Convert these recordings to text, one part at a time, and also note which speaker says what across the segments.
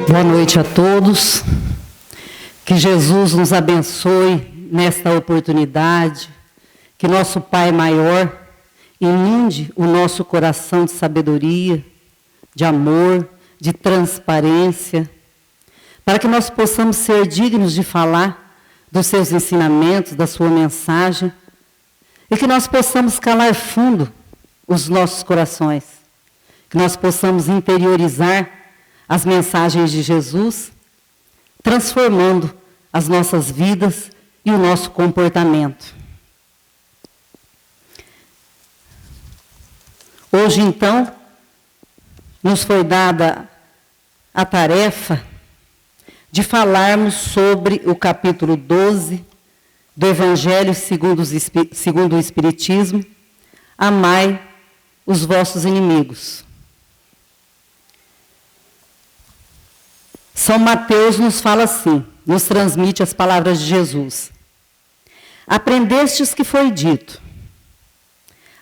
Speaker 1: Boa noite a todos. Que Jesus nos abençoe nesta oportunidade. Que nosso Pai maior inunde o nosso coração de sabedoria, de amor, de transparência, para que nós possamos ser dignos de falar dos seus ensinamentos, da sua mensagem, e que nós possamos calar fundo os nossos corações, que nós possamos interiorizar as mensagens de Jesus, transformando as nossas vidas e o nosso comportamento. Hoje, então, nos foi dada a tarefa de falarmos sobre o capítulo 12 do Evangelho segundo o Espiritismo, amai os vossos inimigos. São Mateus nos fala assim, nos transmite as palavras de Jesus. Aprendestes que foi dito,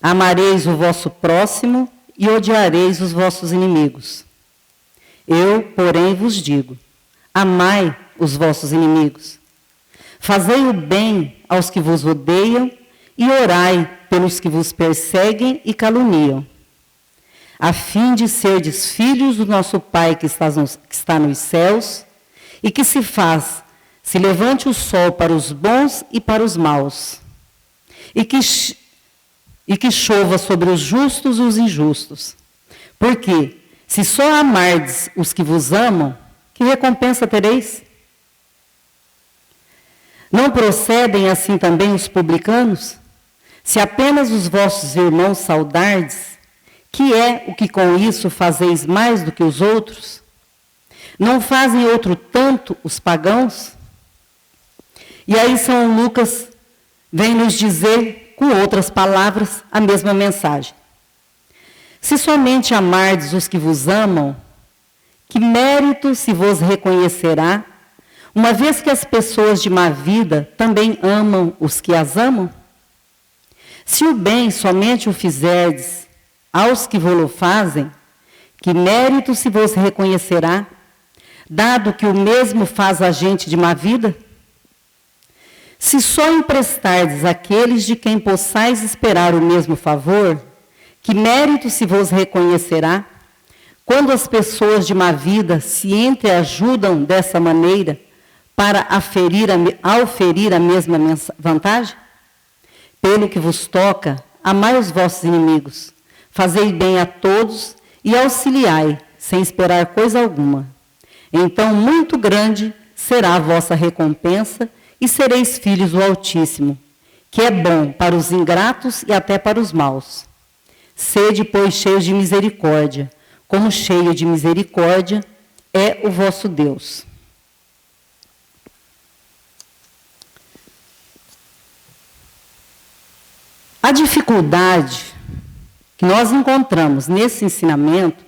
Speaker 1: amareis o vosso próximo e odiareis os vossos inimigos. Eu, porém, vos digo, amai os vossos inimigos. Fazei o bem aos que vos odeiam e orai pelos que vos perseguem e caluniam, a fim de serdes filhos do nosso Pai que está nos céus, e que se levante o sol para os bons e para os maus, e que chova sobre os justos e os injustos. Porque, se só amardes os que vos amam, que recompensa tereis? Não procedem assim também os publicanos? Se apenas os vossos irmãos saudardes, que é o que com isso fazeis mais do que os outros? Não fazem outro tanto os pagãos? E aí São Lucas vem nos dizer, com outras palavras, a mesma mensagem. Se somente amardes os que vos amam, que mérito se vos reconhecerá, uma vez que as pessoas de má vida também amam os que as amam? Se o bem somente o fizerdes aos que vô-lo fazem, que mérito se vos reconhecerá, dado que o mesmo faz a gente de má vida? Se só emprestardes àqueles de quem possais esperar o mesmo favor, que mérito se vos reconhecerá, quando as pessoas de má vida se entreajudam dessa maneira para auferir a mesma vantagem? Pelo que vos toca, amai os vossos inimigos, fazei bem a todos e auxiliai, sem esperar coisa alguma. Então muito grande será a vossa recompensa e sereis filhos do Altíssimo, que é bom para os ingratos e até para os maus. Sede, pois, cheios de misericórdia, como cheio de misericórdia é o vosso Deus. A dificuldade que nós encontramos nesse ensinamento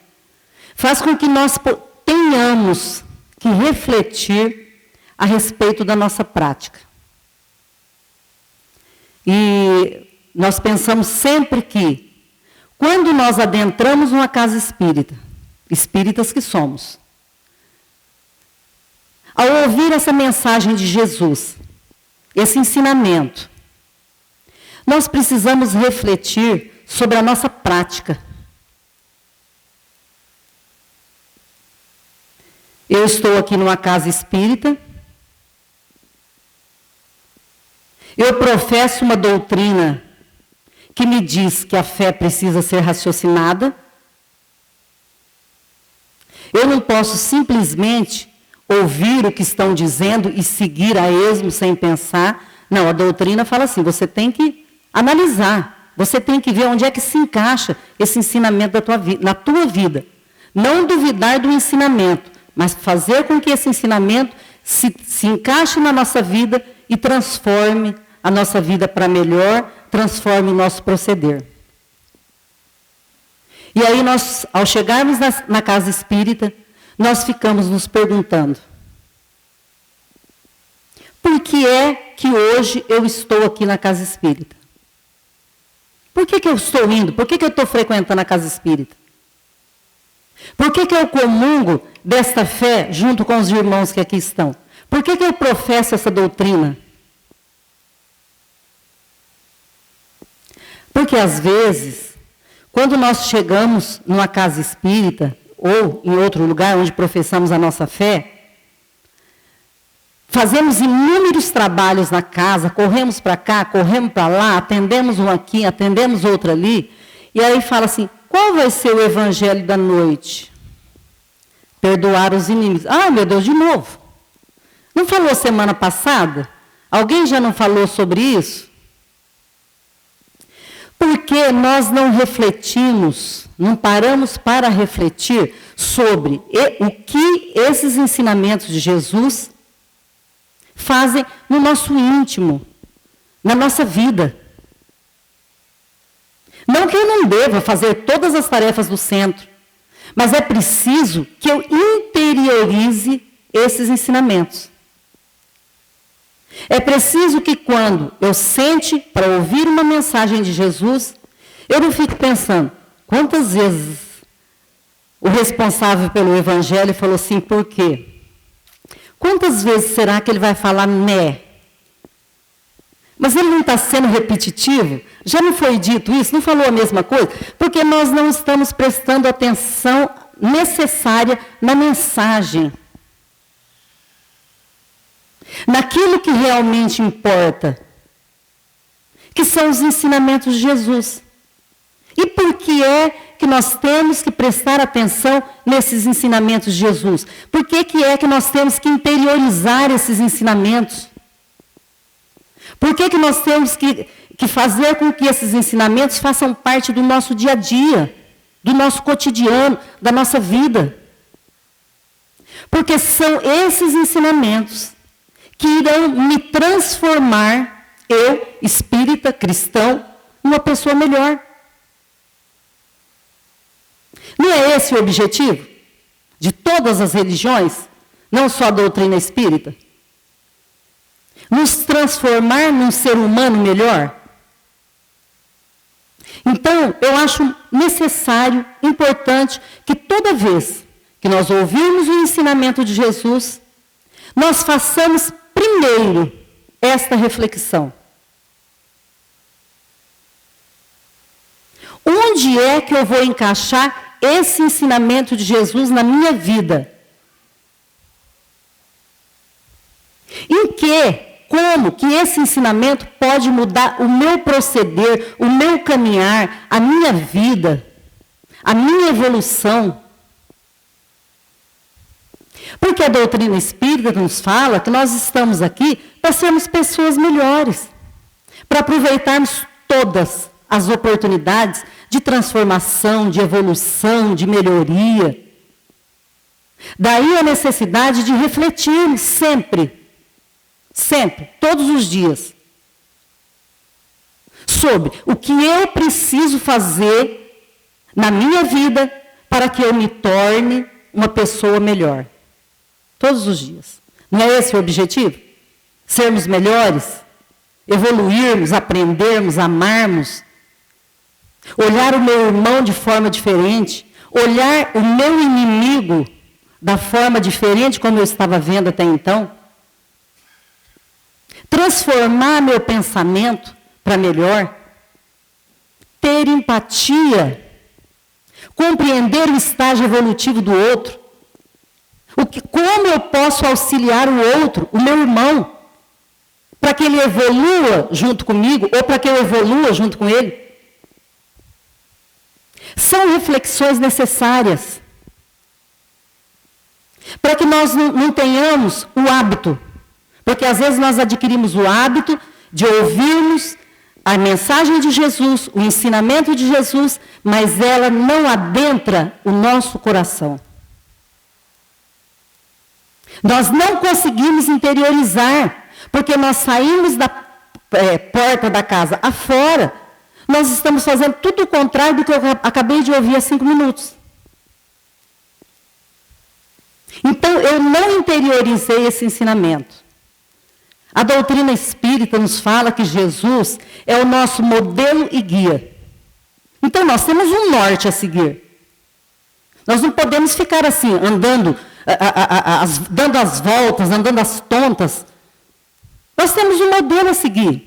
Speaker 1: faz com que nós tenhamos que refletir a respeito da nossa prática. E nós pensamos sempre que, quando nós adentramos uma casa espírita, espíritas que somos, ao ouvir essa mensagem de Jesus, esse ensinamento, nós precisamos refletir sobre a nossa prática. Eu estou aqui numa casa espírita, eu professo uma doutrina que me diz que a fé precisa ser raciocinada. Eu não posso simplesmente ouvir o que estão dizendo e seguir a esmo sem pensar. Não, a doutrina fala assim, você tem que analisar, você tem que ver onde é que se encaixa esse ensinamento na tua vida. Não duvidar do ensinamento, mas fazer com que esse ensinamento se encaixe na nossa vida e transforme a nossa vida para melhor, transforme o nosso proceder. E aí nós, ao chegarmos na casa espírita, nós ficamos nos perguntando, por que é que hoje eu estou aqui na casa espírita? Por que eu estou indo? Por que eu estou frequentando a casa espírita? Por que eu comungo desta fé junto com os irmãos que aqui estão? Por que eu professo essa doutrina? Porque às vezes, quando nós chegamos numa casa espírita, ou em outro lugar onde professamos a nossa fé, fazemos inúmeros trabalhos na casa, corremos para cá, corremos para lá, atendemos um aqui, atendemos outro ali, e aí fala assim, qual vai ser o evangelho da noite? Perdoar os inimigos. Ah, meu Deus, de novo. Não falou semana passada? Alguém já não falou sobre isso? Porque nós não refletimos, não paramos para refletir sobre o que esses ensinamentos de Jesus fazem no nosso íntimo, na nossa vida. Não que eu não deva fazer todas as tarefas do centro, mas é preciso que eu interiorize esses ensinamentos. É preciso que quando eu sente para ouvir uma mensagem de Jesus, eu não fique pensando, quantas vezes o responsável pelo evangelho falou assim, por quê? Quantas vezes será que ele vai falar né? Mas ele não está sendo repetitivo? Já não foi dito isso? Não falou a mesma coisa? Porque nós não estamos prestando atenção necessária na mensagem. Naquilo que realmente importa, que são os ensinamentos de Jesus. E por que é que nós temos que prestar atenção nesses ensinamentos de Jesus? Por que é que nós temos que interiorizar esses ensinamentos? Por que nós temos que fazer com que esses ensinamentos façam parte do nosso dia a dia, do nosso cotidiano, da nossa vida? Porque são esses ensinamentos que irão me transformar, eu, espírita, cristão, numa pessoa melhor. Não é esse o objetivo de todas as religiões, não só a doutrina espírita? Nos transformar num ser humano melhor? Então, eu acho necessário, importante, que toda vez que nós ouvirmos o ensinamento de Jesus, nós façamos primeiro esta reflexão. Onde é que eu vou encaixar esse ensinamento de Jesus na minha vida? Em que, como que esse ensinamento pode mudar o meu proceder, o meu caminhar, a minha vida, a minha evolução? Porque a doutrina espírita nos fala que nós estamos aqui para sermos pessoas melhores, para aproveitarmos todas as oportunidades de transformação, de evolução, de melhoria. Daí a necessidade de refletir sempre, todos os dias, sobre o que eu preciso fazer na minha vida para que eu me torne uma pessoa melhor. Todos os dias. Não é esse o objetivo? Sermos melhores? Evoluirmos, aprendermos, amarmos? Olhar o meu irmão de forma diferente? Olhar o meu inimigo da forma diferente como eu estava vendo até então? Transformar meu pensamento para melhor? Ter empatia? Compreender o estágio evolutivo do outro? Como eu posso auxiliar o outro, o meu irmão, para que ele evolua junto comigo, ou para que eu evolua junto com ele? São reflexões necessárias, para que nós não tenhamos o hábito, porque às vezes nós adquirimos o hábito de ouvirmos a mensagem de Jesus, o ensinamento de Jesus, mas ela não adentra o nosso coração. Nós não conseguimos interiorizar, porque nós saímos da porta da casa afora, nós estamos fazendo tudo o contrário do que eu acabei de ouvir há 5 minutos. Então, eu não interiorizei esse ensinamento. A doutrina espírita nos fala que Jesus é o nosso modelo e guia. Então, nós temos um norte a seguir. Nós não podemos ficar assim, andando dando as voltas, andando às tontas. Nós temos um modelo a seguir.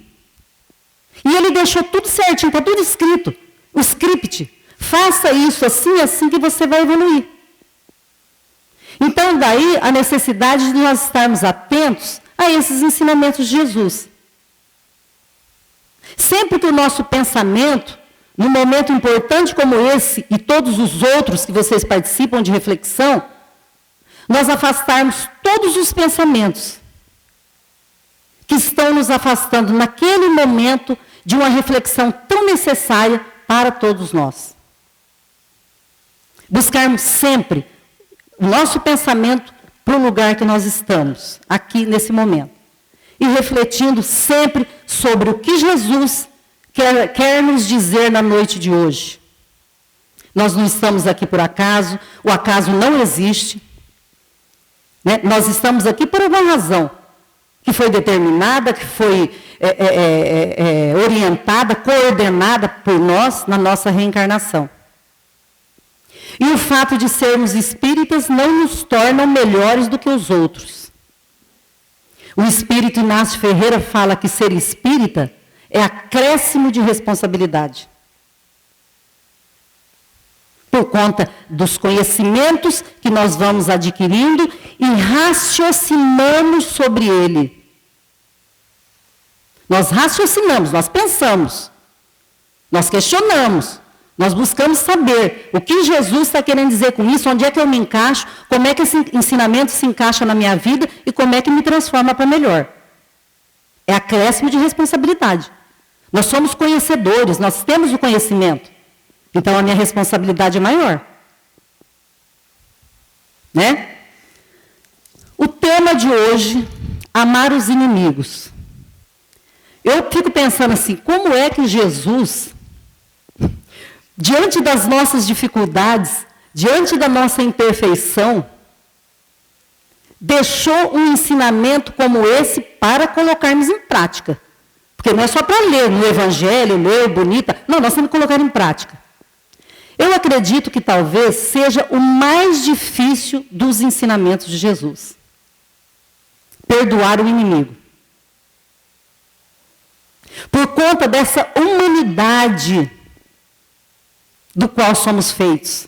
Speaker 1: E ele deixou tudo certinho, está tudo escrito. O script. Faça isso assim, assim que você vai evoluir. Então, daí a necessidade de nós estarmos atentos a esses ensinamentos de Jesus. Sempre que o nosso pensamento, num momento importante como esse, e todos os outros que vocês participam de reflexão, nós afastarmos todos os pensamentos que estão nos afastando naquele momento de uma reflexão tão necessária para todos nós. Buscarmos sempre o nosso pensamento para o lugar que nós estamos, aqui nesse momento. E refletindo sempre sobre o que Jesus quer nos dizer na noite de hoje. Nós não estamos aqui por acaso, o acaso não existe. Né? Nós estamos aqui por uma razão que foi determinada, que foi orientada, coordenada por nós na nossa reencarnação. E o fato de sermos espíritas não nos torna melhores do que os outros. O espírito Inácio Ferreira fala que ser espírita é acréscimo de responsabilidade. Por conta dos conhecimentos que nós vamos adquirindo e raciocinamos sobre ele. Nós raciocinamos, nós pensamos, nós questionamos. Nós buscamos saber o que Jesus está querendo dizer com isso, onde é que eu me encaixo, como é que esse ensinamento se encaixa na minha vida e como é que me transforma para melhor. É acréscimo de responsabilidade. Nós somos conhecedores, nós temos o conhecimento. Então a minha responsabilidade é maior. Né? O tema de hoje, amar os inimigos. Eu fico pensando assim, como é que Jesus, diante das nossas dificuldades, diante da nossa imperfeição, deixou um ensinamento como esse para colocarmos em prática. Porque não é só para ler no Evangelho, ler bonita. Não, nós temos que colocar em prática. Eu acredito que talvez seja o mais difícil dos ensinamentos de Jesus. Perdoar o inimigo. Por conta dessa humanidade do qual somos feitos.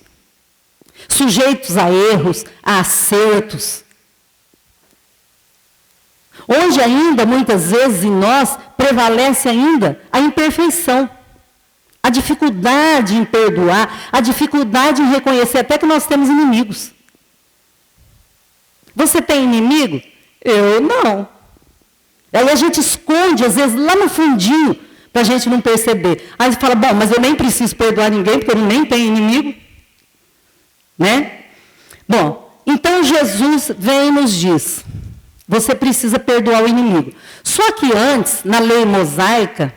Speaker 1: Sujeitos a erros, a acertos. Onde ainda, muitas vezes, em nós, prevalece ainda a imperfeição. A dificuldade em perdoar, a dificuldade em reconhecer até que nós temos inimigos. Você tem inimigo? Eu não. Aí a gente esconde, às vezes, lá no fundinho, para a gente não perceber. Aí você fala, bom, mas eu nem preciso perdoar ninguém, porque eu nem tenho inimigo. Né? Bom, então Jesus vem e nos diz, você precisa perdoar o inimigo. Só que antes, na lei mosaica,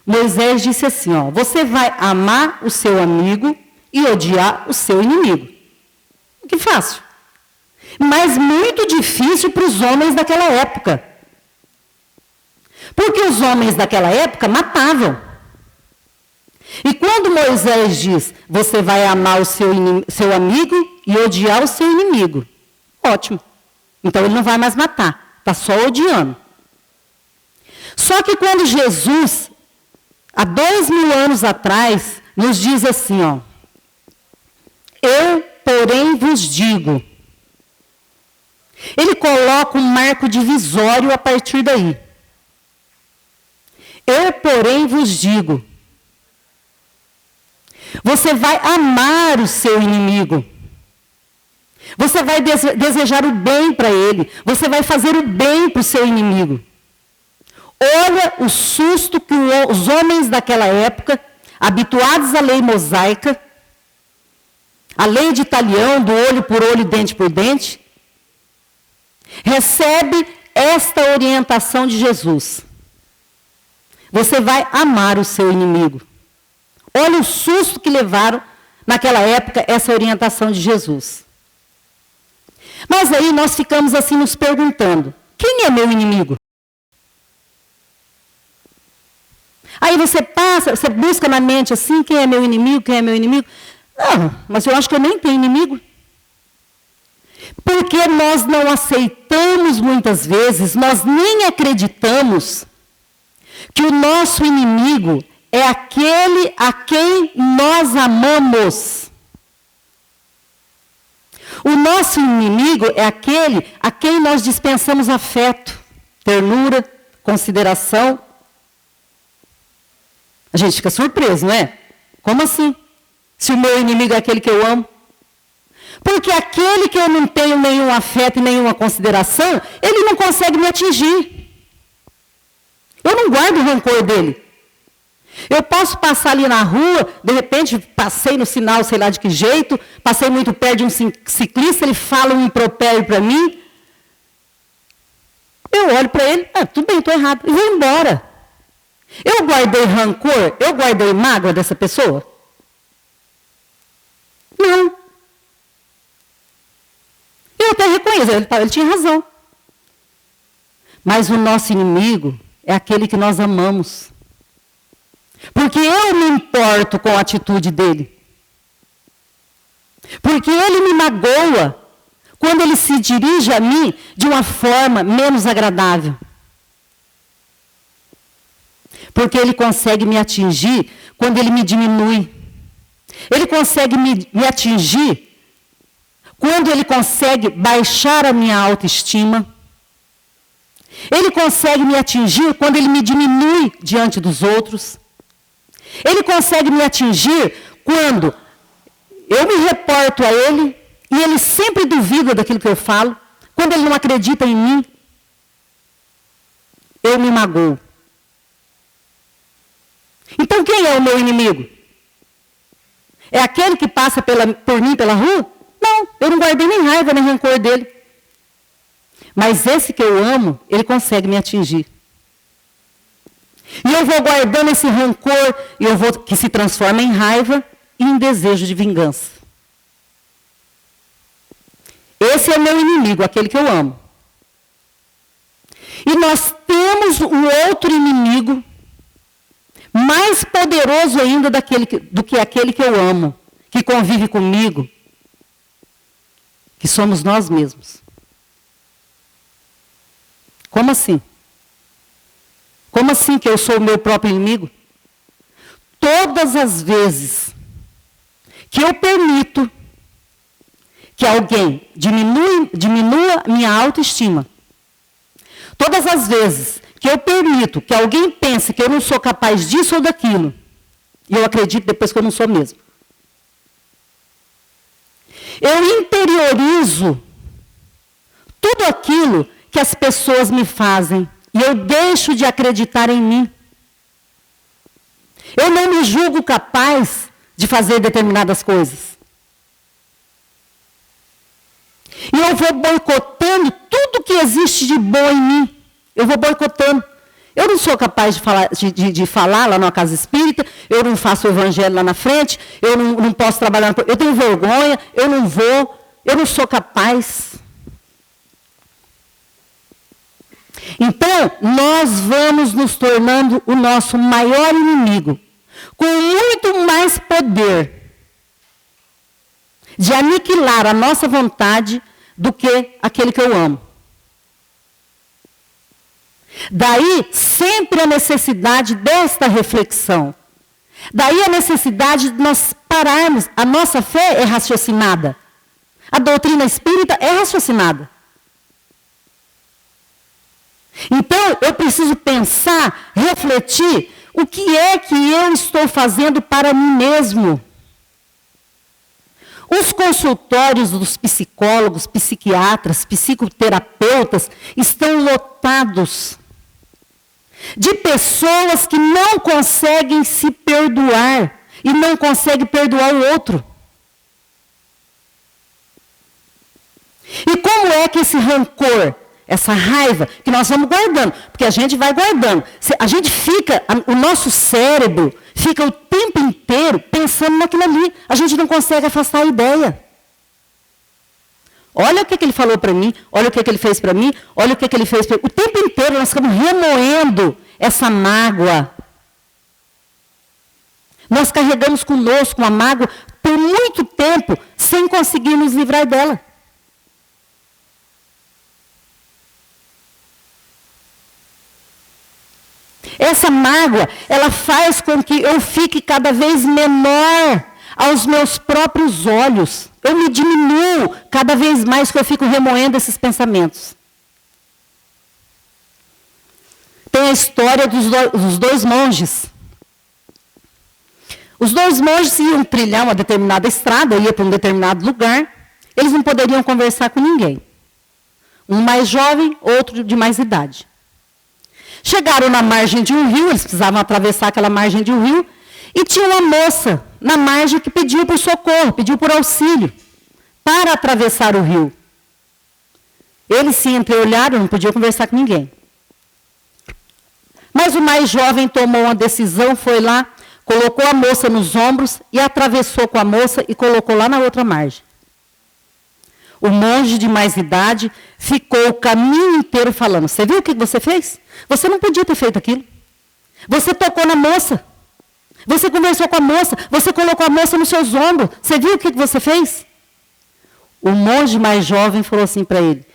Speaker 1: Moisés disse assim, ó, você vai amar o seu amigo e odiar o seu inimigo. Que fácil. Mas muito difícil para os homens daquela época. Porque os homens daquela época matavam. E quando Moisés diz, você vai amar o seu amigo e odiar o seu inimigo. Ótimo. Então ele não vai mais matar, está só odiando. Só que quando Jesus, há 2000 anos atrás, nos diz assim, ó, eu, porém, vos digo. Ele coloca um marco divisório a partir daí. Eu, porém, vos digo. Você vai amar o seu inimigo. Você vai desejar o bem para ele. Você vai fazer o bem para o seu inimigo. Olha o susto que os homens daquela época, habituados à lei mosaica, a lei de talião, do olho por olho, dente por dente, recebe esta orientação de Jesus. Você vai amar o seu inimigo. Olha o susto que levaram naquela época essa orientação de Jesus. Mas aí nós ficamos assim nos perguntando, quem é meu inimigo? Aí você passa, você busca na mente assim, quem é meu inimigo, quem é meu inimigo? Não, mas eu acho que eu nem tenho inimigo. Porque Porque nós não aceitamos muitas vezes, nós nem acreditamos que o nosso inimigo é aquele a quem nós amamos. O nosso inimigo é aquele a quem nós dispensamos afeto, ternura, consideração. A gente fica surpreso, não é? Como assim? Se o meu inimigo é aquele que eu amo? Porque aquele que eu não tenho nenhum afeto e nenhuma consideração, ele não consegue me atingir. Eu não guardo o rancor dele. Eu posso passar ali na rua, de repente passei no sinal, sei lá de que jeito, passei muito perto de um ciclista, ele fala um impropério para mim. Eu olho para ele, tudo bem, estou errado, e vou embora. Eu guardei rancor, eu guardei mágoa dessa pessoa? Não. Eu até reconheço, ele tinha razão. Mas o nosso inimigo é aquele que nós amamos. Porque eu me importo com a atitude dele. Porque ele me magoa quando ele se dirige a mim de uma forma menos agradável. Porque ele consegue me atingir quando ele me diminui. Ele consegue me atingir quando ele consegue baixar a minha autoestima. Ele consegue me atingir quando ele me diminui diante dos outros. Ele consegue me atingir quando eu me reporto a ele e ele sempre duvida daquilo que eu falo. Quando ele não acredita em mim, eu me magoo. Então quem é o meu inimigo? É aquele que passa por mim pela rua? Não, eu não guardei nem raiva nem rancor dele. Mas esse que eu amo, ele consegue me atingir. E eu vou guardando esse rancor, que se transforma em raiva e em desejo de vingança. Esse é o meu inimigo, aquele que eu amo. E nós temos um outro inimigo, mais poderoso ainda do que aquele que eu amo, que convive comigo, que somos nós mesmos. Como assim? Como assim que eu sou o meu próprio inimigo? Todas as vezes que eu permito que alguém diminua minha autoestima, todas as vezes que eu permito que alguém pense que eu não sou capaz disso ou daquilo, e eu acredito depois que eu não sou mesmo, eu interiorizo tudo aquilo que as pessoas me fazem. E eu deixo de acreditar em mim. Eu não me julgo capaz de fazer determinadas coisas. E eu vou boicotando tudo que existe de bom em mim. Eu vou boicotando. Eu não sou capaz de falar lá numa casa espírita, eu não faço o evangelho lá na frente, eu não posso trabalhar, eu tenho vergonha, eu não vou, eu não sou capaz. Então, nós vamos nos tornando o nosso maior inimigo, com muito mais poder de aniquilar a nossa vontade do que aquele que eu amo. Daí, sempre a necessidade desta reflexão. Daí a necessidade de nós pararmos. A nossa fé é raciocinada. A doutrina espírita é raciocinada. Então, eu preciso pensar, refletir, o que é que eu estou fazendo para mim mesmo? Os consultórios dos psicólogos, psiquiatras, psicoterapeutas estão lotados de pessoas que não conseguem se perdoar e não conseguem perdoar o outro. E como é que esse rancor, essa raiva, que nós vamos guardando, porque a gente vai guardando. A gente fica, o nosso cérebro fica o tempo inteiro pensando naquilo ali. A gente não consegue afastar a ideia. Olha o que ele falou para mim, olha o que ele fez para mim, olha o que ele fez para mim. O tempo inteiro nós ficamos remoendo essa mágoa. Nós carregamos conosco uma mágoa por muito tempo sem conseguir nos livrar dela. essa mágoa, ela faz com que eu fique cada vez menor aos meus próprios olhos. Eu me diminuo cada vez mais que eu fico remoendo esses pensamentos. Tem a história dos dois monges. Os dois monges iam trilhar uma determinada estrada, iam para um determinado lugar. Eles não poderiam conversar com ninguém. Um mais jovem, outro de mais idade. Chegaram na margem de um rio, eles precisavam atravessar aquela margem de um rio, e tinha uma moça na margem que pediu por socorro, pediu por auxílio, para atravessar o rio. Eles se entreolharam, não podiam conversar com ninguém. Mas o mais jovem tomou uma decisão, foi lá, colocou a moça nos ombros e atravessou com a moça e colocou lá na outra margem. O monge de mais idade ficou o caminho inteiro falando, você viu o que você fez? Você não podia ter feito aquilo. Você tocou na moça. Você conversou com a moça. Você colocou a moça nos seus ombros. Você viu o que você fez? O monge mais jovem falou assim para ele,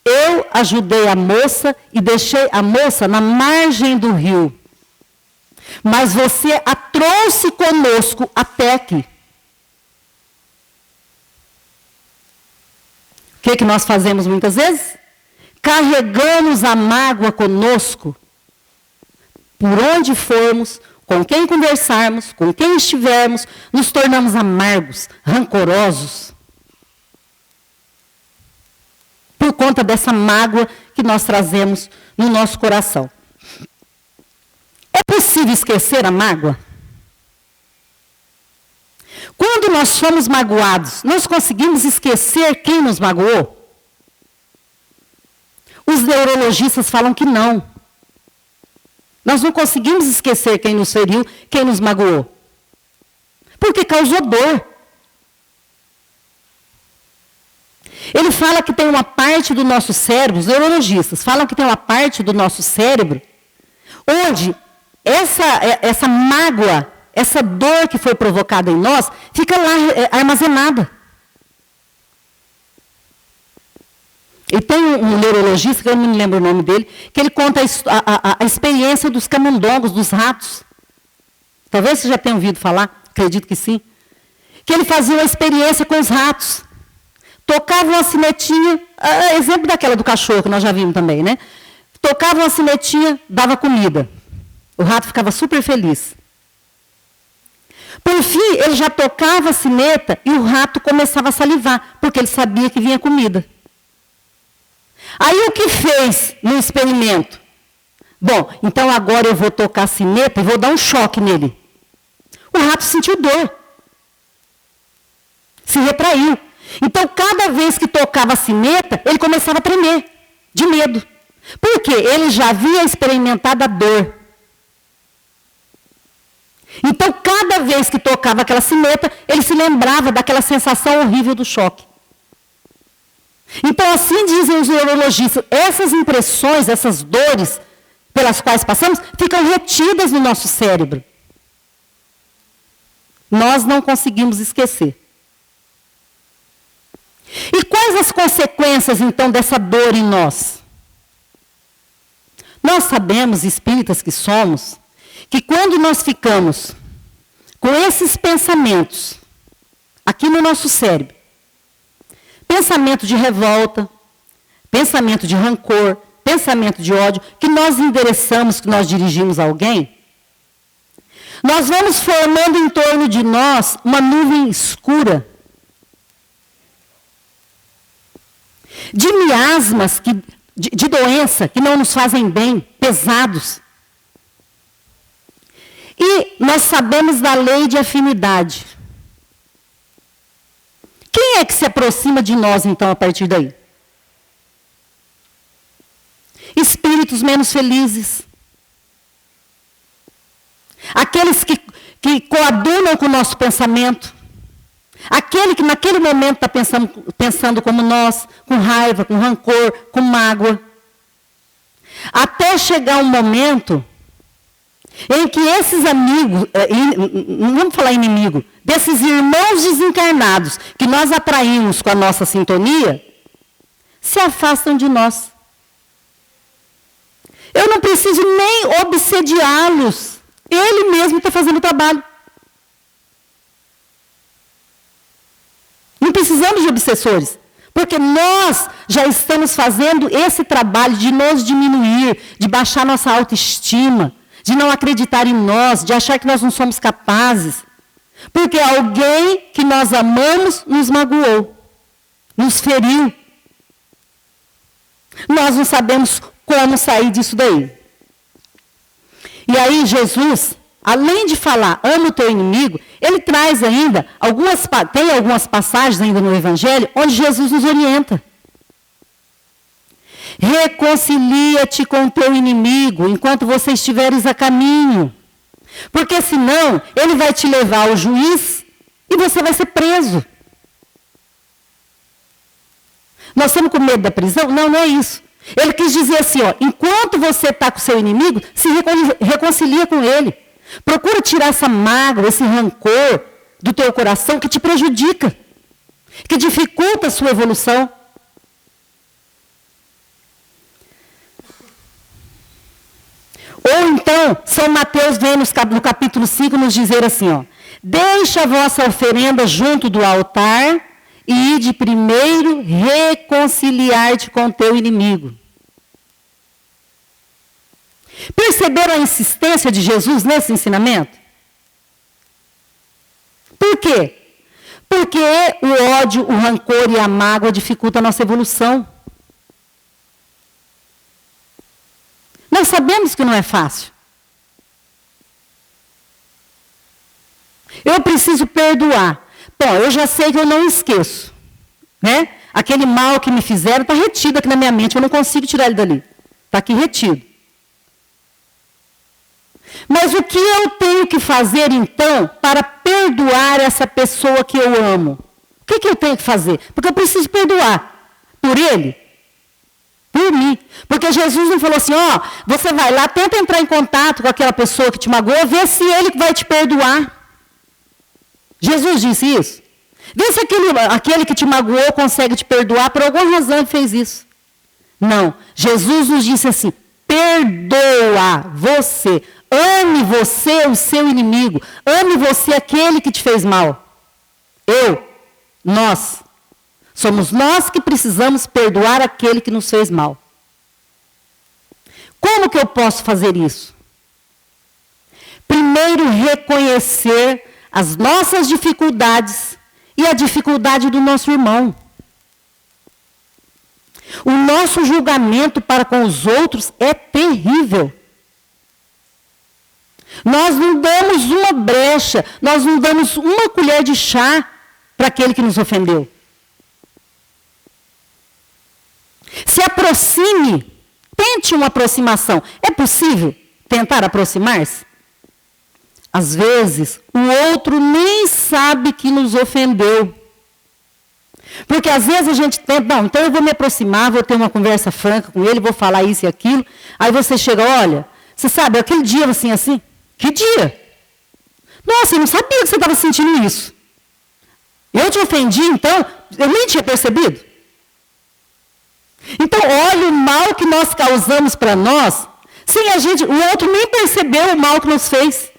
Speaker 1: eu ajudei a moça e deixei a moça na margem do rio. Mas você a trouxe conosco até aqui. O que nós fazemos muitas vezes? Carregamos a mágoa conosco, por onde formos, com quem conversarmos, com quem estivermos, nos tornamos amargos, rancorosos. Por conta dessa mágoa que nós trazemos no nosso coração. É possível esquecer a mágoa? Quando nós somos magoados, nós conseguimos esquecer quem nos magoou? Os neurologistas falam que não. Nós não conseguimos esquecer quem nos feriu, quem nos magoou. Porque causou dor. Ele fala que tem uma parte do nosso cérebro, os neurologistas falam que tem uma parte do nosso cérebro, onde essa mágoa, essa dor que foi provocada em nós, fica lá armazenada. E tem um neurologista, que eu não me lembro o nome dele, que ele conta a experiência dos camundongos, dos ratos. Talvez você já tenha ouvido falar, acredito que sim. Que ele fazia uma experiência com os ratos. Tocava uma sinetinha, exemplo daquela do cachorro, que nós já vimos também, né? Tocava uma sinetinha, dava comida. O rato ficava super feliz. Por fim, ele já tocava a sineta e o rato começava a salivar, porque ele sabia que vinha comida. Aí o que fez no experimento? Bom, então agora eu vou tocar a sineta e vou dar um choque nele. O rato sentiu dor. Se retraiu. Então, cada vez que tocava a sineta, ele começava a tremer, de medo. Por quê? Ele já havia experimentado a dor. Então, cada vez que tocava aquela sineta, ele se lembrava daquela sensação horrível do choque. Então, assim dizem os neurologistas, essas impressões, essas dores pelas quais passamos, ficam retidas no nosso cérebro. Nós não conseguimos esquecer. E quais as consequências, então, dessa dor em nós? Nós sabemos, espíritas que somos, que quando nós ficamos com esses pensamentos aqui no nosso cérebro, pensamento de revolta, pensamento de rancor, pensamento de ódio, que nós endereçamos, que nós dirigimos a alguém, nós vamos formando em torno de nós uma nuvem escura de miasmas, de doença, que não nos fazem bem, pesados. E nós sabemos da lei de afinidade. Quem é que se aproxima de nós, então, a partir daí? Espíritos menos felizes. Aqueles que coadunam com o nosso pensamento. Aquele que naquele momento está pensando como nós, com raiva, com rancor, com mágoa. Até chegar um momento em que esses amigos, não vamos falar inimigo, desses irmãos desencarnados que nós atraímos com a nossa sintonia, se afastam de nós. Eu não preciso nem obsediá-los. Ele mesmo está fazendo o trabalho. Não precisamos de obsessores. Porque nós já estamos fazendo esse trabalho de nos diminuir, de baixar nossa autoestima, de não acreditar em nós, de achar que nós não somos capazes. Porque alguém que nós amamos nos magoou, nos feriu. Nós não sabemos como sair disso daí. E aí Jesus, além de falar, ama o teu inimigo, ele traz ainda, tem algumas passagens ainda no Evangelho, onde Jesus nos orienta. Reconcilia-te com o teu inimigo, enquanto você estiveres a caminho. Porque senão, ele vai te levar ao juiz e você vai ser preso. Nós estamos com medo da prisão? Não, não é isso. Ele quis dizer assim, ó, enquanto você está com o seu inimigo, se reconcilia com ele. Procura tirar essa mágoa, esse rancor do teu coração que te prejudica, que dificulta a sua evolução. Ou então, São Mateus vem no capítulo 5 nos dizer assim, ó, deixa a vossa oferenda junto do altar e ide primeiro reconciliar-te com o teu inimigo. Perceberam a insistência de Jesus nesse ensinamento? Por quê? Porque o ódio, o rancor e a mágoa dificultam a nossa evolução. Nós sabemos que não é fácil. Eu preciso perdoar. Bom, eu já sei que eu não esqueço. Né? Aquele mal que me fizeram está retido aqui na minha mente. Eu não consigo tirar ele dali. Está aqui retido. Mas o que eu tenho que fazer, então, para perdoar essa pessoa que eu amo? O que eu tenho que fazer? Porque eu preciso perdoar. Por ele? Por mim. Porque Jesus não falou assim, ó, você vai lá, tenta entrar em contato com aquela pessoa que te magoou, vê se ele vai te perdoar. Jesus disse isso. Vê se aquele que te magoou consegue te perdoar, por alguma razão ele fez isso. Não. Jesus nos disse assim, perdoa você. Ame você o seu inimigo. Ame você aquele que te fez mal. Nós. Somos nós que precisamos perdoar aquele que nos fez mal. Como que eu posso fazer isso? Primeiro, reconhecer as nossas dificuldades e a dificuldade do nosso irmão. O nosso julgamento para com os outros é terrível. Nós não damos uma brecha, nós não damos uma colher de chá para aquele que nos ofendeu. Se aproxime, tente uma aproximação. É possível tentar aproximar-se? Às vezes, o outro nem sabe que nos ofendeu. Porque às vezes a gente tenta, não, então eu vou me aproximar, vou ter uma conversa franca com ele, vou falar isso e aquilo. Aí você chega, olha, você sabe, aquele dia assim. Que dia? Nossa, eu não sabia que você estava sentindo isso. Eu te ofendi, então, eu nem tinha percebido. Então, olha o mal que nós causamos para nós, sem o outro nem percebeu o mal que nos fez.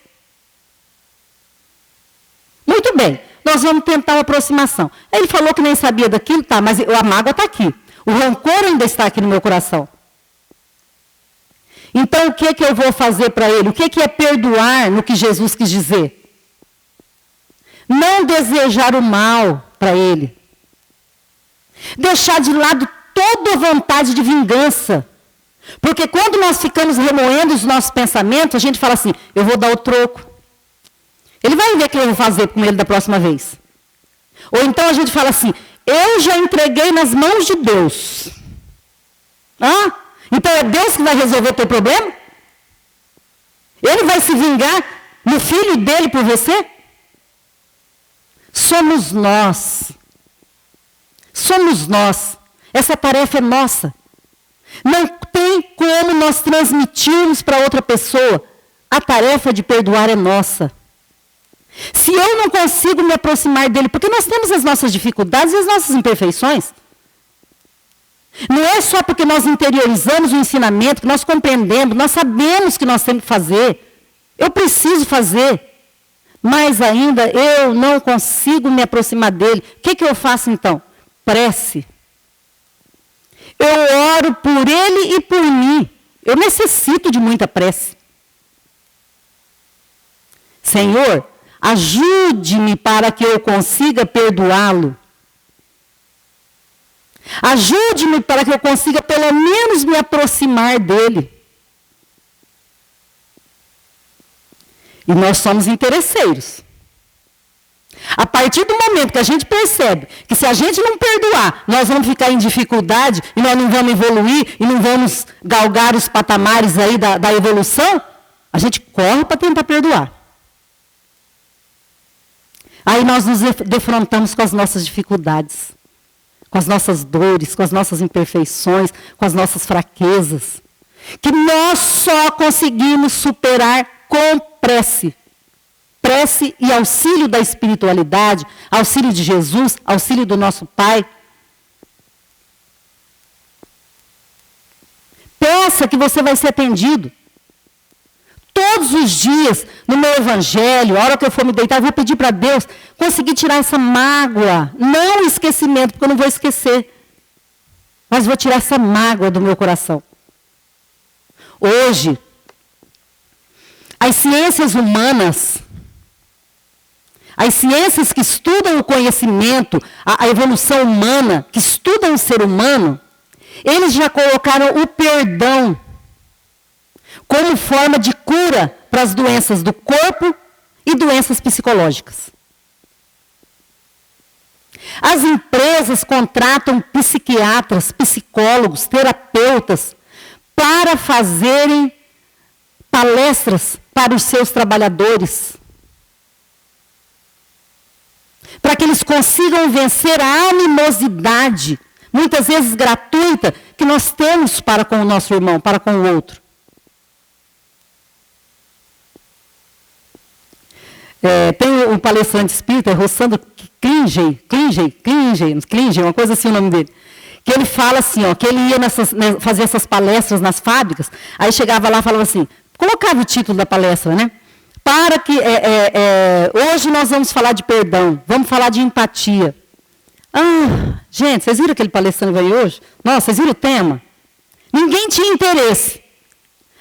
Speaker 1: Muito bem, nós vamos tentar uma aproximação. Ele falou que nem sabia daquilo, tá, mas a mágoa está aqui. O rancor ainda está aqui no meu coração. Então, o que eu vou fazer para ele? O que é perdoar no que Jesus quis dizer? Não desejar o mal para ele. Deixar de lado toda a vontade de vingança. Porque quando nós ficamos remoendo os nossos pensamentos, a gente fala assim, eu vou dar o troco. Ele vai ver o que eu vou fazer com ele da próxima vez. Ou então a gente fala assim, eu já entreguei nas mãos de Deus. Então é Deus que vai resolver o teu problema? Ele vai se vingar no filho dele por você? Somos nós. Somos nós. Essa tarefa é nossa. Não tem como nós transmitirmos para outra pessoa. A tarefa de perdoar é nossa. Se eu não consigo me aproximar dele, porque nós temos as nossas dificuldades e as nossas imperfeições. Não é só porque nós interiorizamos o ensinamento, que nós compreendemos, nós sabemos que nós temos que fazer. Eu preciso fazer. Mas ainda eu não consigo me aproximar dele. O que eu faço então? Prece. Eu oro por ele e por mim. Eu necessito de muita prece. Senhor, ajude-me para que eu consiga perdoá-lo. Ajude-me para que eu consiga pelo menos me aproximar dele. E nós somos interesseiros. A partir do momento que a gente percebe que se a gente não perdoar, nós vamos ficar em dificuldade e nós não vamos evoluir e não vamos galgar os patamares aí da evolução, a gente corre para tentar perdoar. Aí nós nos defrontamos com as nossas dificuldades, com as nossas dores, com as nossas imperfeições, com as nossas fraquezas, que nós só conseguimos superar com prece. Prece e auxílio da espiritualidade, auxílio de Jesus, auxílio do nosso Pai. Peça que você vai ser atendido. Todos os dias, no meu evangelho, a hora que eu for me deitar, eu vou pedir para Deus conseguir tirar essa mágoa. Não esquecimento, porque eu não vou esquecer. Mas vou tirar essa mágoa do meu coração. Hoje, as ciências humanas, as ciências que estudam o conhecimento, a evolução humana, que estudam o ser humano, eles já colocaram o perdão como forma de cura para as doenças do corpo e doenças psicológicas. As empresas contratam psiquiatras, psicólogos, terapeutas para fazerem palestras para os seus trabalhadores, para que eles consigam vencer a animosidade, muitas vezes gratuita, que nós temos para com o nosso irmão, para com o outro. Tem um palestrante espírita, Rossandro Klinger, uma coisa assim o nome dele, que ele fala assim, ó, que ele ia fazer essas palestras nas fábricas, aí chegava lá e falava assim, colocava o título da palestra, né? Para que, hoje nós vamos falar de perdão, vamos falar de empatia. Gente, vocês viram aquele palestrante que veio hoje? Nossa, vocês viram o tema? Ninguém tinha interesse.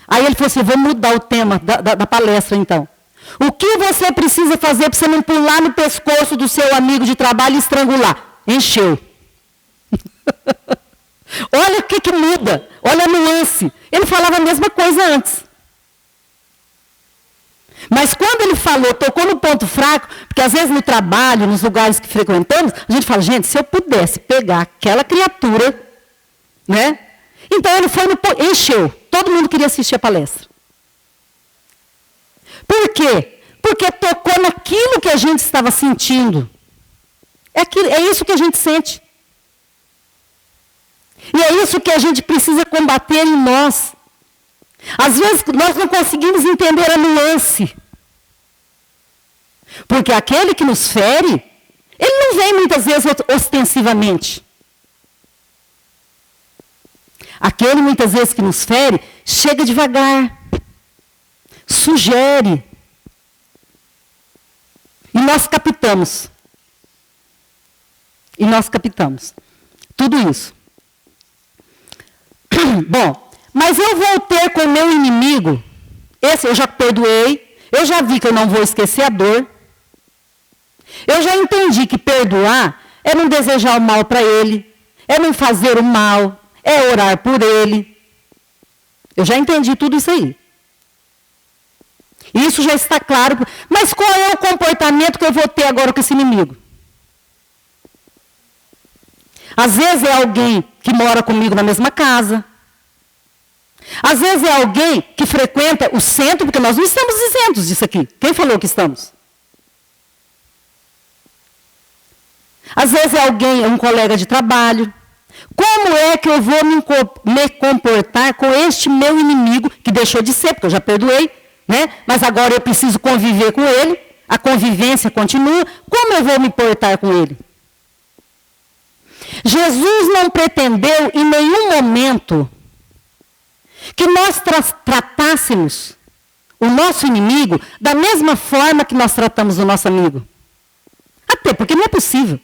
Speaker 1: Aí ele falou assim, vou mudar o tema da palestra então. O que você precisa fazer para você não pular no pescoço do seu amigo de trabalho e estrangular? Encheu. Olha o que muda, olha a nuance. Ele falava a mesma coisa antes. Mas quando ele falou, tocou no ponto fraco, porque às vezes no trabalho, nos lugares que frequentamos, a gente fala, gente, se eu pudesse pegar aquela criatura, né? Então ele foi encheu. Todo mundo queria assistir a palestra. Por quê? Porque tocou naquilo que a gente estava sentindo. É isso que a gente sente. E é isso que a gente precisa combater em nós. Às vezes nós não conseguimos entender a nuance. Porque aquele que nos fere, ele não vem muitas vezes ostensivamente. Aquele muitas vezes que nos fere, chega devagar. Sugere. E nós captamos. Tudo isso. Bom, mas eu vou ter com o meu inimigo, esse eu já perdoei, eu já vi que eu não vou esquecer a dor, eu já entendi que perdoar é não desejar o mal para ele, é não fazer o mal, é orar por ele. Eu já entendi tudo isso aí. Isso já está claro. Mas qual é o comportamento que eu vou ter agora com esse inimigo? Às vezes é alguém que mora comigo na mesma casa. Às vezes é alguém que frequenta o centro, porque nós não estamos isentos disso aqui. Quem falou que estamos? Às vezes é alguém, um colega de trabalho. Como é que eu vou me comportar com este meu inimigo, que deixou de ser, porque eu já perdoei, né? Mas agora eu preciso conviver com ele, a convivência continua. Como eu vou me portar com ele? Jesus não pretendeu em nenhum momento momento que nós tratássemos o nosso inimigo da mesma forma que nós tratamos o nosso amigo. Até porque não é possível.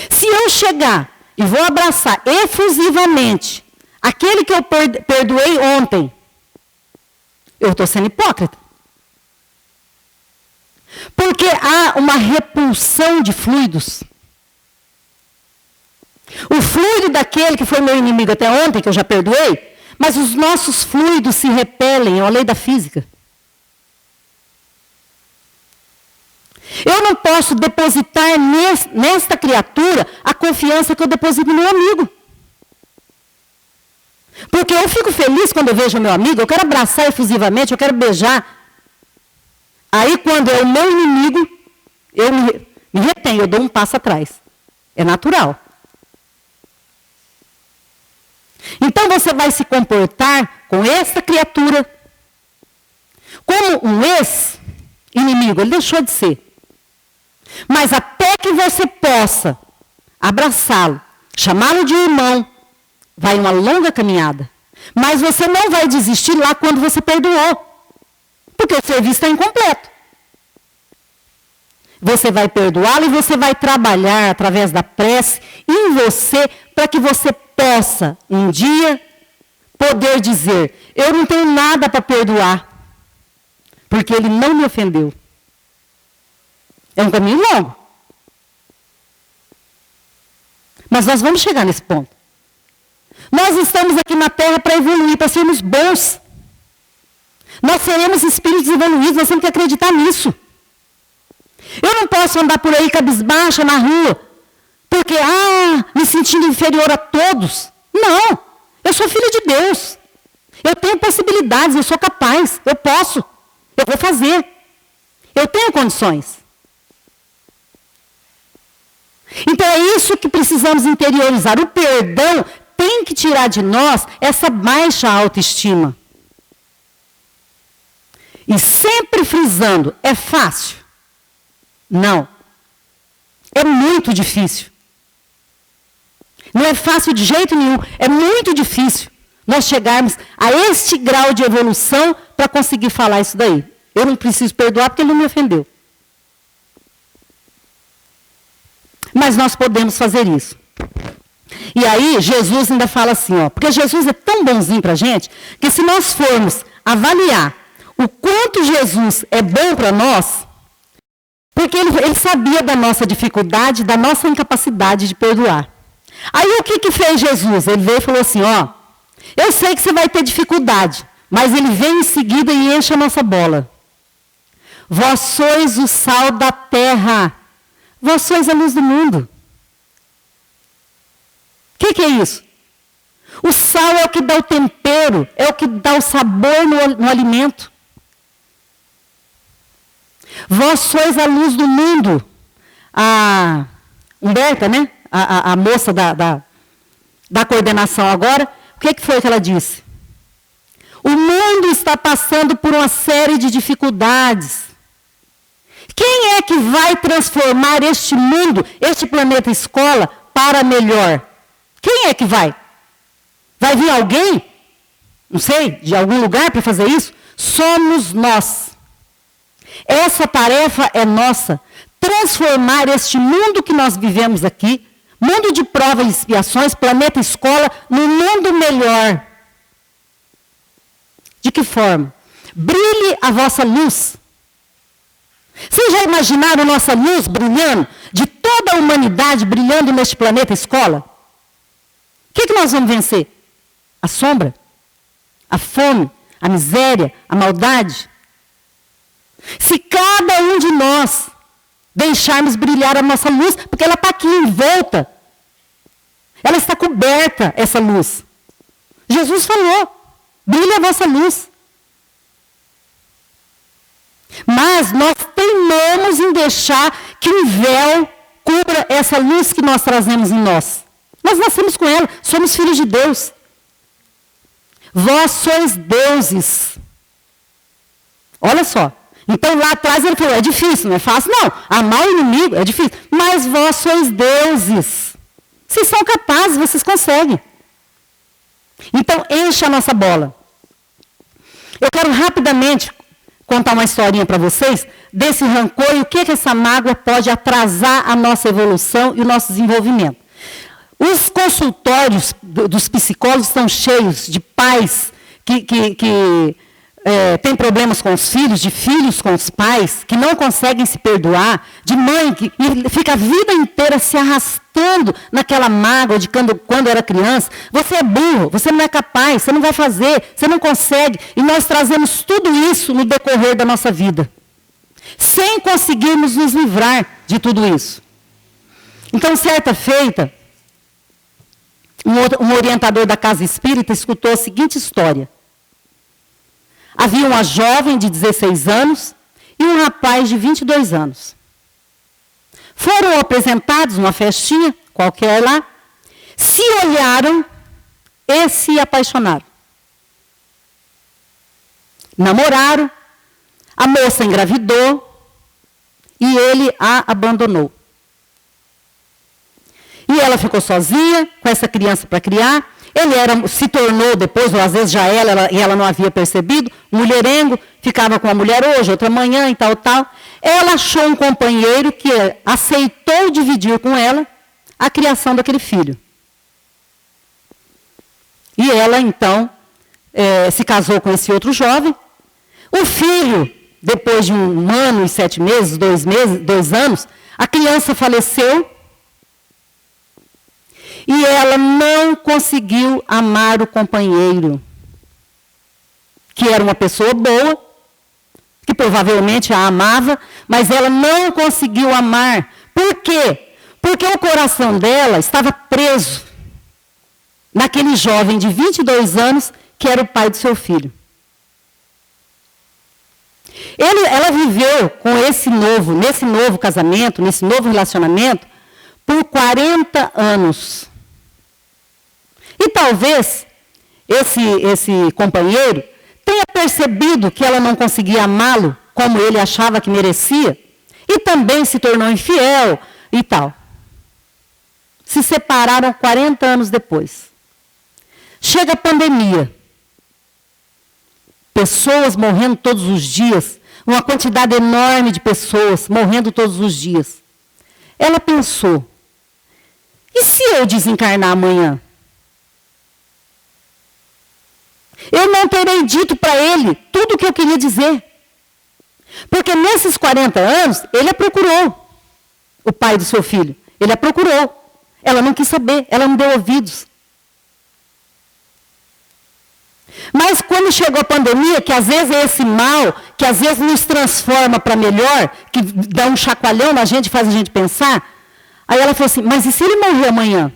Speaker 1: Se eu chegar e vou abraçar efusivamente aquele que eu perdoei ontem, eu estou sendo hipócrita. Porque há uma repulsão de fluidos. O fluido daquele que foi meu inimigo até ontem, que eu já perdoei, mas os nossos fluidos se repelem, é a lei da física. Eu não posso depositar nesta criatura a confiança que eu deposito no meu amigo. Porque eu fico feliz quando eu vejo o meu amigo, eu quero abraçar efusivamente, eu quero beijar. Aí quando é o meu inimigo, eu me retenho, eu dou um passo atrás. É natural. Então você vai se comportar com essa criatura como um ex-inimigo, ele deixou de ser. Mas até que você possa abraçá-lo, chamá-lo de irmão, vai uma longa caminhada. Mas você não vai desistir lá quando você perdoou. Porque o serviço está incompleto. Você vai perdoá-lo e você vai trabalhar através da prece em você para que você possa, um dia, poder dizer, eu não tenho nada para perdoar, porque ele não me ofendeu. É um caminho longo. Mas nós vamos chegar nesse ponto. Nós estamos aqui na Terra para evoluir, para sermos bons. Nós seremos espíritos evoluídos, nós temos que acreditar nisso. Eu não posso andar por aí cabisbaixa na rua, porque, me sentindo inferior a todos. Não, eu sou filho de Deus. Eu tenho possibilidades, eu sou capaz, eu posso, eu vou fazer. Eu tenho condições. Então é isso que precisamos interiorizar. O perdão tem que tirar de nós essa baixa autoestima. E sempre frisando, é fácil? Não. É muito difícil. Não é fácil de jeito nenhum. É muito difícil nós chegarmos a este grau de evolução para conseguir falar isso daí. Eu não preciso perdoar porque ele não me ofendeu. Mas nós podemos fazer isso. E aí, Jesus ainda fala assim, porque Jesus é tão bonzinho para a gente, que se nós formos avaliar o quanto Jesus é bom para nós, porque ele sabia da nossa dificuldade, da nossa incapacidade de perdoar. Aí o que fez Jesus? Ele veio e falou assim, eu sei que você vai ter dificuldade, mas ele vem em seguida e enche a nossa bola. Vós sois o sal da terra, vós sois a luz do mundo. O que é isso? O sal é o que dá o tempero, é o que dá o sabor no alimento. Vós sois a luz do mundo. A Humberta, né? A moça da coordenação agora, o que foi que ela disse? O mundo está passando por uma série de dificuldades. Quem é que vai transformar este mundo, este planeta escola, para melhor? Quem é que vai? Vai vir alguém? Não sei, de algum lugar para fazer isso? Somos nós. Essa tarefa é nossa. Transformar este mundo que nós vivemos aqui, mundo de provas e expiações, planeta escola, num mundo melhor. De que forma? Brilhe a vossa luz. Vocês já imaginaram nossa luz brilhando? De toda a humanidade brilhando neste planeta escola? O que nós vamos vencer? A sombra? A fome? A miséria? A maldade? Se cada um de nós deixarmos brilhar a nossa luz, porque ela está aqui em volta. Ela está coberta, essa luz. Jesus falou, brilha a vossa luz. Mas nós teimamos em deixar que um véu cubra essa luz que nós trazemos em nós. Nós nascemos com ela, somos filhos de Deus. Vós sois deuses. Olha só. Então lá atrás ele falou, é difícil, não é fácil? Não, amar o inimigo é difícil. Mas vós sois deuses. Vocês são capazes, vocês conseguem. Então, enche a nossa bola. Eu quero rapidamente contar uma historinha para vocês desse rancor e o que essa mágoa pode atrasar a nossa evolução e o nosso desenvolvimento. Os consultórios dos psicólogos estão cheios de pais que têm problemas com os filhos, de filhos com os pais, que não conseguem se perdoar, de mãe que fica a vida inteira se arrastando naquela mágoa de quando era criança. Você é burro, você não é capaz, você não vai fazer, você não consegue. E nós trazemos tudo isso no decorrer da nossa vida, sem conseguirmos nos livrar de tudo isso. Então, certa feita, um orientador da casa espírita escutou a seguinte história. Havia uma jovem de 16 anos e um rapaz de 22 anos. Foram apresentados numa festinha qualquer lá, se olharam e se apaixonaram. Namoraram, a moça engravidou e ele a abandonou. E ela ficou sozinha, com essa criança para criar. Ele se tornou depois, ou às vezes já ela não havia percebido, mulherengo, ficava com uma mulher hoje, outra amanhã e tal, tal. Ela achou um companheiro que aceitou dividir com ela a criação daquele filho. E ela, então, se casou com esse outro jovem. O filho, depois de 1 ano e 7 meses, 2 anos, a criança faleceu. E ela não conseguiu amar o companheiro, que era uma pessoa boa, que provavelmente a amava, mas ela não conseguiu amar. Por quê? Porque o coração dela estava preso naquele jovem de 22 anos, que era o pai do seu filho. Ela viveu com nesse novo casamento, nesse novo relacionamento, por 40 anos. E talvez esse companheiro tenha percebido que ela não conseguia amá-lo como ele achava que merecia, e também se tornou infiel e tal. Se separaram 40 anos depois. Chega a pandemia. Pessoas morrendo todos os dias, uma quantidade enorme de pessoas morrendo todos os dias. Ela pensou, e se eu desencarnar amanhã? Eu não terei dito para ele tudo o que eu queria dizer. Porque nesses 40 anos, ele a procurou. O pai do seu filho. Ele a procurou. Ela não quis saber, ela não deu ouvidos. Mas quando chegou a pandemia, que às vezes é esse mal, que às vezes nos transforma para melhor, que dá um chacoalhão na gente, faz a gente pensar, aí ela falou assim, mas e se ele morrer amanhã?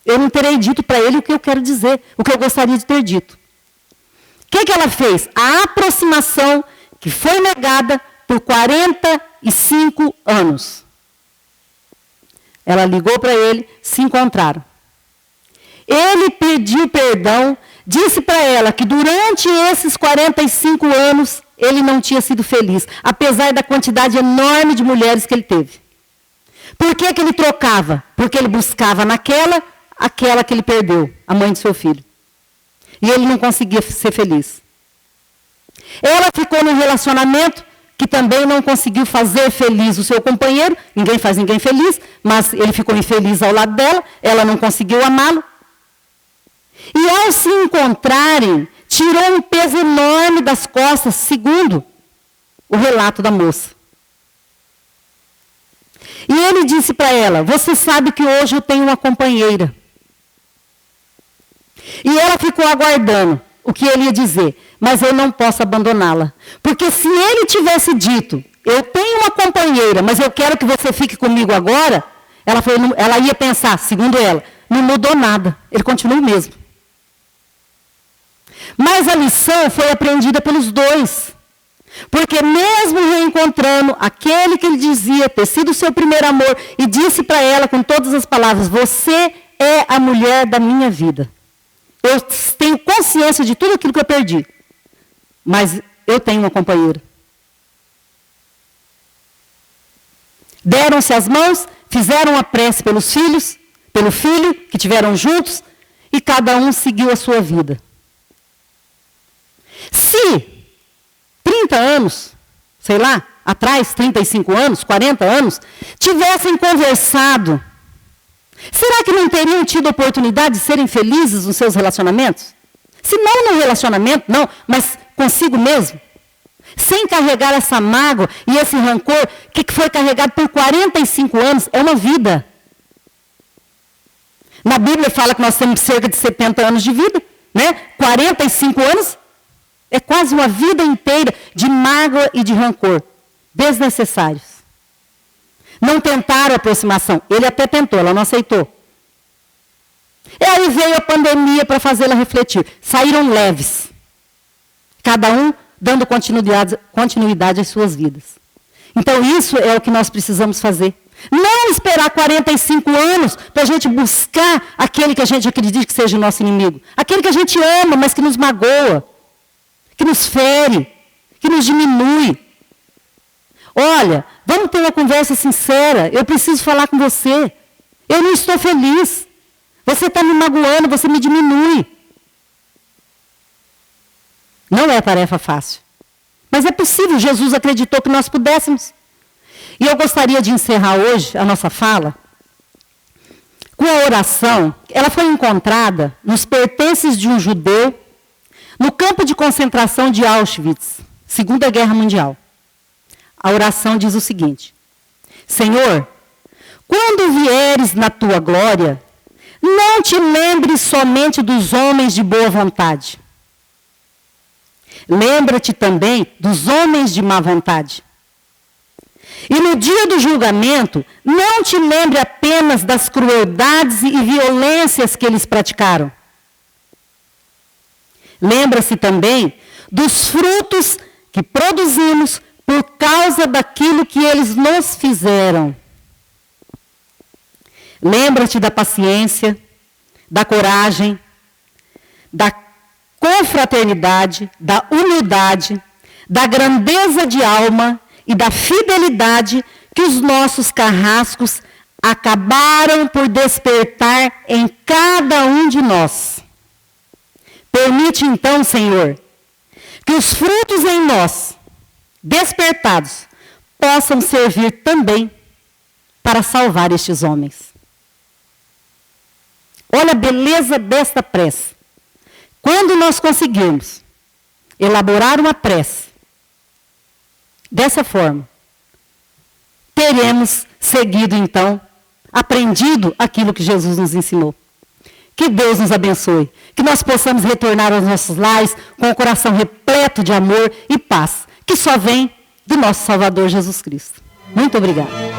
Speaker 1: Eu não terei dito para ele o que eu quero dizer, o que eu gostaria de ter dito. O que ela fez? A aproximação que foi negada por 45 anos. Ela ligou para ele, se encontraram. Ele pediu perdão, disse para ela que durante esses 45 anos ele não tinha sido feliz, apesar da quantidade enorme de mulheres que ele teve. Por que ele trocava? Porque ele buscava aquela que ele perdeu, a mãe de seu filho. E ele não conseguia ser feliz. Ela ficou num relacionamento que também não conseguiu fazer feliz o seu companheiro. Ninguém faz ninguém feliz, mas ele ficou infeliz ao lado dela, ela não conseguiu amá-lo. E ao se encontrarem, tirou um peso enorme das costas, segundo o relato da moça. E ele disse para ela, você sabe que hoje eu tenho uma companheira. E ela ficou aguardando o que ele ia dizer, mas eu não posso abandoná-la. Porque se ele tivesse dito, eu tenho uma companheira, mas eu quero que você fique comigo agora, ela ia pensar, segundo ela, não mudou nada, ele continua o mesmo. Mas a lição foi aprendida pelos dois. Porque mesmo reencontrando aquele que ele dizia ter sido o seu primeiro amor, e disse para ela com todas as palavras, você é a mulher da minha vida. Eu tenho consciência de tudo aquilo que eu perdi. Mas eu tenho uma companheira. Deram-se as mãos, fizeram a prece pelos filhos, pelo filho, que tiveram juntos, e cada um seguiu a sua vida. Se 30 anos, sei lá, atrás, 35 anos, 40 anos, tivessem conversado, será que não teriam tido oportunidade de serem felizes nos seus relacionamentos? Se não no relacionamento, não, mas consigo mesmo. Sem carregar essa mágoa e esse rancor que foi carregado por 45 anos, é uma vida. Na Bíblia fala que nós temos cerca de 70 anos de vida, né? 45 anos é quase uma vida inteira de mágoa e de rancor, desnecessários. Não tentaram aproximação. Ele até tentou, ela não aceitou. E aí veio a pandemia para fazê-la refletir. Saíram leves. Cada um dando continuidade às suas vidas. Então isso é o que nós precisamos fazer. Não esperar 45 anos para a gente buscar aquele que a gente acredita que seja o nosso inimigo. Aquele que a gente ama, mas que nos magoa, que nos fere, que nos diminui. Olha, vamos ter uma conversa sincera. Eu preciso falar com você. Eu não estou feliz. Você está me magoando, você me diminui. Não é tarefa fácil. Mas é possível, Jesus acreditou que nós pudéssemos. E eu gostaria de encerrar hoje a nossa fala com a oração. Ela foi encontrada nos pertences de um judeu no campo de concentração de Auschwitz, Segunda Guerra Mundial. A oração diz o seguinte: Senhor, quando vieres na tua glória, não te lembres somente dos homens de boa vontade. Lembra-te também dos homens de má vontade. E no dia do julgamento, não te lembre apenas das crueldades e violências que eles praticaram. Lembra-se também dos frutos que produzimos por causa daquilo que eles nos fizeram. Lembra-te da paciência, da coragem, da confraternidade, da humildade, da grandeza de alma e da fidelidade que os nossos carrascos acabaram por despertar em cada um de nós. Permite então, Senhor, que os frutos em nós, despertados, possam servir também para salvar estes homens. Olha a beleza desta prece. Quando nós conseguirmos elaborar uma prece dessa forma, teremos seguido então, aprendido aquilo que Jesus nos ensinou. Que Deus nos abençoe, que nós possamos retornar aos nossos lares com o coração repleto de amor e paz, que só vem do nosso Salvador Jesus Cristo. Muito obrigada.